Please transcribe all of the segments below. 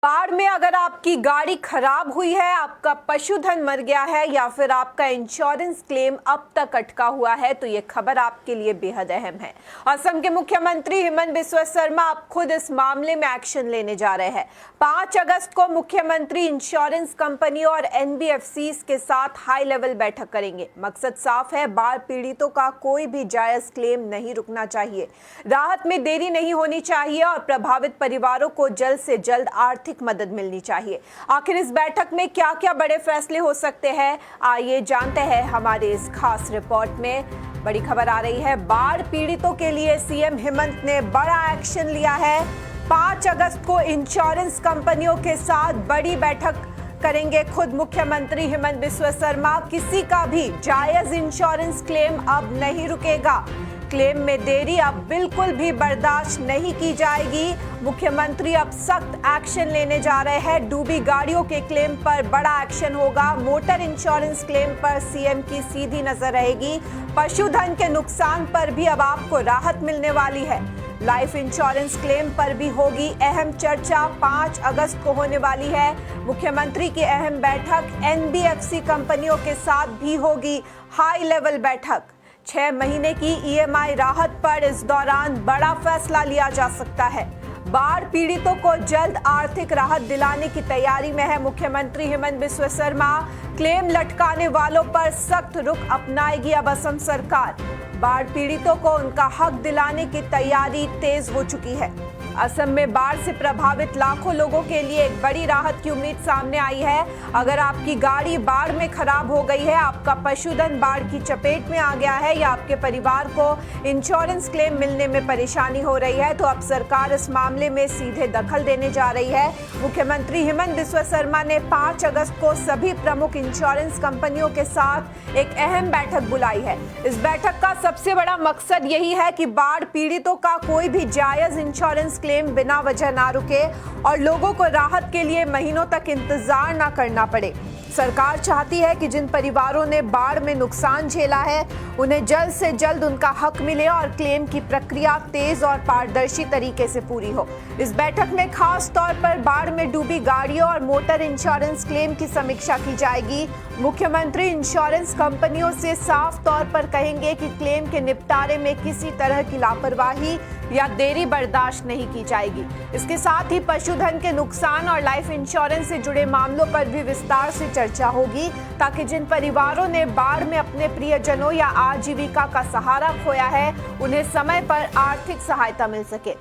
बाढ़ में अगर आपकी गाड़ी खराब हुई है, आपका पशुधन मर गया है या फिर आपका इंश्योरेंस क्लेम अब तक अटका हुआ है, तो ये खबर आपके लिए बेहद अहम है। असम के मुख्यमंत्री हेमंत बिस्वा शर्मा अब खुद इस मामले में एक्शन लेने जा रहे हैं। 5 अगस्त को मुख्यमंत्री इंश्योरेंस कंपनी और एनबीएफसी के साथ हाई लेवल बैठक करेंगे। मकसद साफ है, बाढ़ पीड़ितों का कोई भी जायज क्लेम नहीं रुकना चाहिए, राहत में देरी नहीं होनी चाहिए और प्रभावित परिवारों को जल्द से जल्द आर्थिक मदद मिलनी चाहिए। आखिर इस बैठक में क्या क्या बड़े फैसले हो सकते हैं, आइए जानते हैं हमारे इस खास रिपोर्ट में। बड़ी खबर आ रही है, बाढ़ पीड़ितों के लिए सीएम हेमंत ने बड़ा एक्शन लिया है। 5 अगस्त को इंश्योरेंस कंपनियों के साथ बड़ी बैठक करेंगे खुद मुख्यमंत्री हेमंत बिस्वा शर्मा। किसी का भी जायज इंश्योरेंस क्लेम अब नहीं रुकेगा। क्लेम में देरी अब बिल्कुल भी बर्दाश्त नहीं की जाएगी। मुख्यमंत्री अब सख्त एक्शन लेने जा रहे हैं। डूबी गाड़ियों के क्लेम पर बड़ा एक्शन होगा। मोटर इंश्योरेंस क्लेम पर सीएम की सीधी नजर रहेगी। पशुधन के नुकसान पर भी अब आपको राहत मिलने वाली है। लाइफ इंश्योरेंस क्लेम पर भी होगी अहम चर्चा। 5 अगस्त को होने वाली है मुख्यमंत्री की अहम बैठक। एनबीएफसी कंपनियों के साथ भी होगी हाई लेवल बैठक। 6 महीने की ईएमआई राहत पर इस दौरान बड़ा फैसला लिया जा सकता है। बाढ़ पीड़ितों को जल्द आर्थिक राहत दिलाने की तैयारी में है मुख्यमंत्री हेमंत बिस्वा शर्मा। क्लेम लटकाने वालों पर सख्त रुख अपनाएगी अब असम सरकार। बाढ़ पीड़ितों को उनका हक दिलाने की तैयारी तेज हो चुकी है। असम में बाढ़ से प्रभावित लाखों लोगों के लिए एक बड़ी राहत की उम्मीद सामने आई है। अगर आपकी गाड़ी बाढ़ में खराब हो गई है, आपका पशुधन बाढ़ की चपेट में आ गया है या आपके परिवार को इंश्योरेंस क्लेम मिलने में परेशानी हो रही है, तो अब सरकार इस मामले में सीधे दखल देने जा रही है। मुख्यमंत्री हेमंत बिस्वा शर्मा ने 5 अगस्त को सभी प्रमुख इंश्योरेंस कंपनियों के साथ एक अहम बैठक बुलाई है। इस बैठक का सबसे बड़ा मकसद यही है कि बाढ़ पीड़ितों का कोई भी जायज इंश्योरेंस क्लेम बिना वजह ना रुके और लोगों को राहत के लिए महीनों तक इंतजार ना करना पड़े। सरकार चाहती है कि जिन परिवारों ने बाढ़ में नुकसान झेला है, उन्हें जल्द से जल्द उनका हक मिले और क्लेम की प्रक्रिया तेज और पारदर्शी तरीके से पूरी हो। इस बैठक में खास तौर पर बाढ़ में डूबी गाड़ियों और मोटर इंश्योरेंस क्लेम की समीक्षा की जाएगी। मुख्यमंत्री इंश्योरेंस कंपनियों से साफ तौर पर कहेंगे कि क्लेम के निपटारे में किसी तरह की लापरवाही या देरी बर्दाश्त नहीं की जाएगी। इसके साथ ही पशुधन के नुकसान और लाइफ इंश्योरेंस से जुड़े मामलों पर भी विस्तार से चर्चा होगी, ताकि जिन परिवारों ने बाढ़ में अपने प्रियजनों या आजीविका का सहारा खोया है, उन्हें समय पर आर्थिक सहायता मिल सके।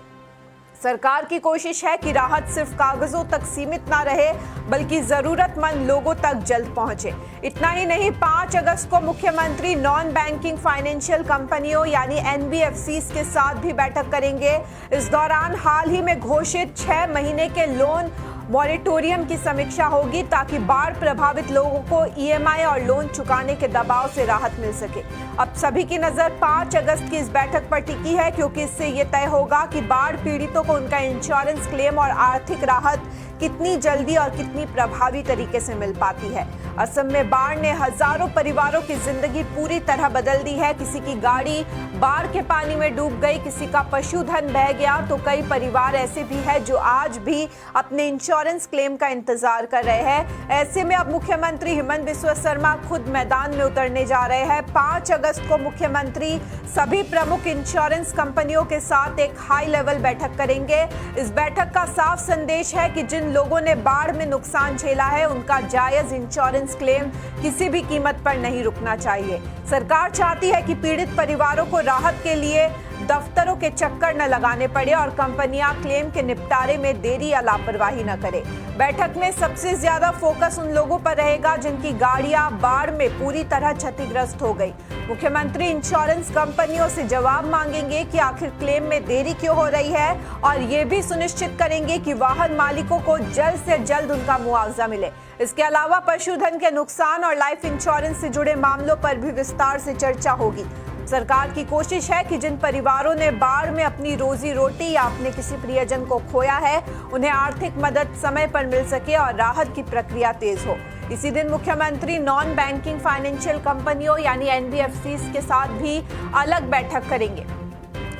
सरकार की कोशिश है कि राहत सिर्फ कागजों तक सीमित ना रहे, बल्कि जरूरतमंद लोगों तक जल्द पहुंचे। इतना ही नहीं, 5 अगस्त को मुख्यमंत्री नॉन बैंकिंग फाइनेंशियल कंपनियों यानी एनबीएफसी के साथ भी बैठक करेंगे। इस दौरान हाल ही में घोषित 6 महीने के लोन मॉरेटोरियम की समीक्षा होगी, ताकि बाढ़ प्रभावित लोगों को ईएमआई और लोन चुकाने के दबाव से राहत मिल सके। अब सभी की नजर 5 अगस्त की इस बैठक पर टिकी है, क्योंकि इससे ये तय होगा कि बाढ़ पीड़ितों को उनका इंश्योरेंस क्लेम और आर्थिक राहत कितनी जल्दी और कितनी प्रभावी तरीके से मिल पाती है। असम में बाढ़ ने हजारों परिवारों की जिंदगी पूरी तरह बदल दी है। किसी की गाड़ी बाढ़ के पानी में डूब गई, किसी का पशुधन बह गया, तो कई परिवार ऐसे भी हैं जो आज भी अपने इंश्योरेंस क्लेम का इंतजार कर रहे हैं। ऐसे में अब मुख्यमंत्री हेमंत बिस्वा शर्मा खुद मैदान में उतरने जा रहे हैं। 5 अगस्त को मुख्यमंत्री सभी प्रमुख इंश्योरेंस कंपनियों के साथ एक हाई लेवल बैठक करेंगे। इस बैठक का साफ संदेश है कि जिन लोगों ने बाढ़ में नुकसान झेला है, उनका जायज इंश्योरेंस क्लेम किसी भी कीमत पर नहीं रुकना चाहिए। सरकार चाहती है कि पीड़ित परिवारों को राहत के लिए दफ्तरों के चक्कर न लगाने पड़े और कंपनियां क्लेम के निपटारे में देरी या लापरवाही न करें। बैठक में सबसे ज्यादा फोकस उन लोगों पर रहेगा जिनकी गाड़ियां बाढ़ में पूरी तरह क्षतिग्रस्त हो गई। मुख्यमंत्री इंश्योरेंस कंपनियों से जवाब मांगेंगे कि आखिर क्लेम में देरी क्यों हो रही है, और ये भी सुनिश्चित करेंगे कि वाहन मालिकों को जल्द से जल्द उनका मुआवजा मिले। इसके अलावा पशुधन के नुकसान और लाइफ इंश्योरेंस से जुड़े मामलों पर भी विस्तार से चर्चा होगी। सरकार की कोशिश है कि जिन परिवारों ने बाढ़ में अपनी रोजी रोटी या अपने किसी प्रियजन को खोया है, उन्हें आर्थिक मदद समय पर मिल सके और राहत की प्रक्रिया तेज हो। इसी दिन मुख्यमंत्री नॉन बैंकिंग फाइनेंशियल कंपनियों यानी एनबीएफसी के साथ भी अलग बैठक करेंगे।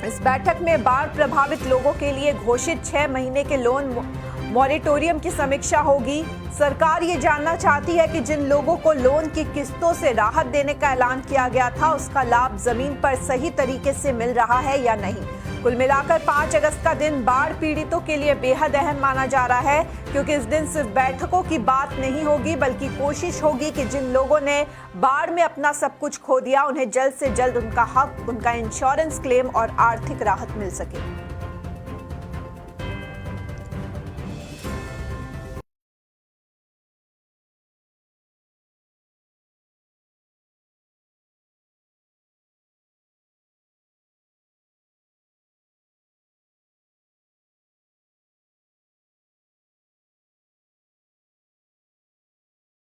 इस बैठक में बाढ़ प्रभावित लोगों के लिए घोषित 6 महीने के लोन मॉरेटोरियम की समीक्षा होगी। सरकार ये जानना चाहती है कि जिन लोगों को लोन की किस्तों से राहत देने का ऐलान किया गया था, उसका लाभ जमीन पर सही तरीके से मिल रहा है या नहीं। कुल मिलाकर 5 अगस्त का दिन बाढ़ पीड़ितों के लिए बेहद अहम माना जा रहा है, क्योंकि इस दिन सिर्फ बैठकों की बात नहीं होगी, बल्कि कोशिश होगी कि जिन लोगों ने बाढ़ में अपना सब कुछ खो दिया, उन्हें जल्द से जल्द उनका हक, उनका इंश्योरेंस क्लेम और आर्थिक राहत मिल सके।